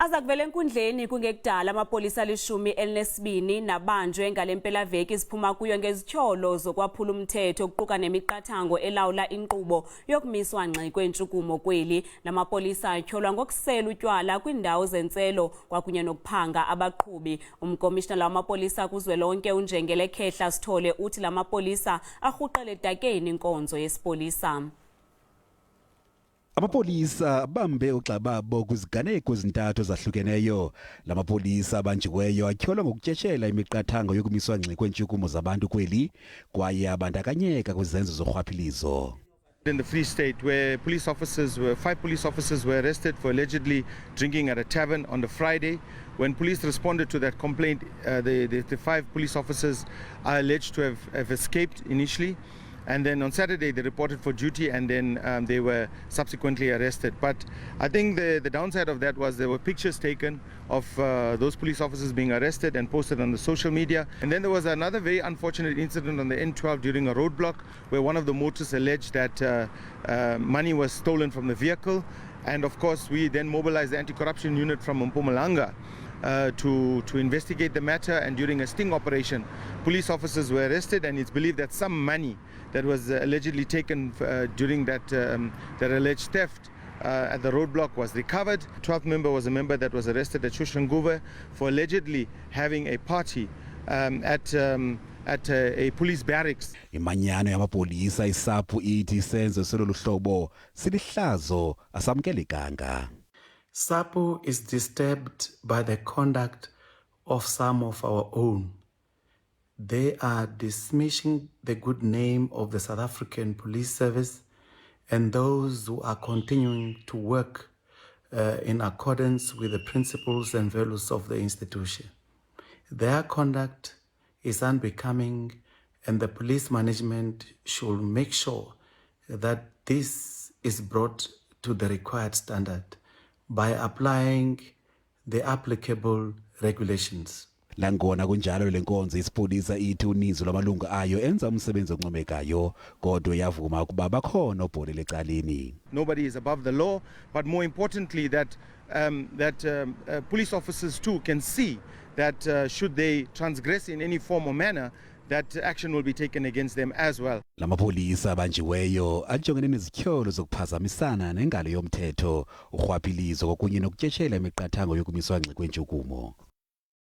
Azakuvela enkundleni kungekudala amapolisa alishumi elinesibini nabanjwe ngalempelaveki siphuma kuyo ngezityholo zokwaphula umthetho kuquka nemiqathango elawula inkqubo yokumiswa ngxi kweentshukumo kweli. Lamapolisa atyholwa ngokusela utywala kwindawo zeentselo kwakunye nokuphanga abaqhubi. Umkomishina lamapolisa kuzwelonke unjengele Khehla Sithole uthi lamapolisa arhuqele edakeni inkonzo yesipolisa. Amapolisa bambe ugxa babo kwiziganeko ezintathu ezahlukeneyo. Lamapolisa abanjiweyo atyholwa ngokutyeshela imiqathango yokumiswa ngxi kweentshukumo zabantu kweli kwaye abandakanyeka kwizenzo zorhwaphilizo. In the Free State, where five police officers were arrested for allegedly drinking at a tavern on the Friday. When police responded to that complaint, the five police officers are alleged to have escaped initially. And then on Saturday they reported for duty, and then they were subsequently arrested. But I think the downside of that was there were pictures taken of those police officers being arrested and posted on the social media. And then there was another very unfortunate incident on the N12 during a roadblock where one of the motorists alleged that money was stolen from the vehicle. And of course we then mobilized the anti-corruption unit from Mpumalanga to investigate the matter, and during a sting operation police officers were arrested, and it's believed that some money that was allegedly taken during that alleged theft at the roadblock was recovered. 12th member was a member that was arrested at Shushanguve for allegedly having a party at a police barracks. Imanyano yamapolisa isaphu ithi senzo selolu hlobo silihlazo asamkelekanga. SAPO is disturbed by the conduct of some of our own. They are dismissing the good name of the South African Police Service and those who are continuing to work in accordance with the principles and values of the institution. Their conduct is unbecoming, and the police management should make sure that this is brought to the required standard by applying the applicable regulations. Langona kunjalo lenkonzo isipolisa ithi uninzi lwamalungu ayo enza umsebenzi oncomekayo kodwa yavuma ukuba bakhona obholele ecaleni. Nobody is above the law, but more importantly that police officers too can see that should they transgress in any form or manner, that action will be taken against them as well. Lamapolisa abanjiweyo ajongene nezityholo zokuphazamisana nengalo yomthetho, urhwaphilizo kwakunye nokutyeshela imiqathango yokumiswa ngxi kweentshukumo.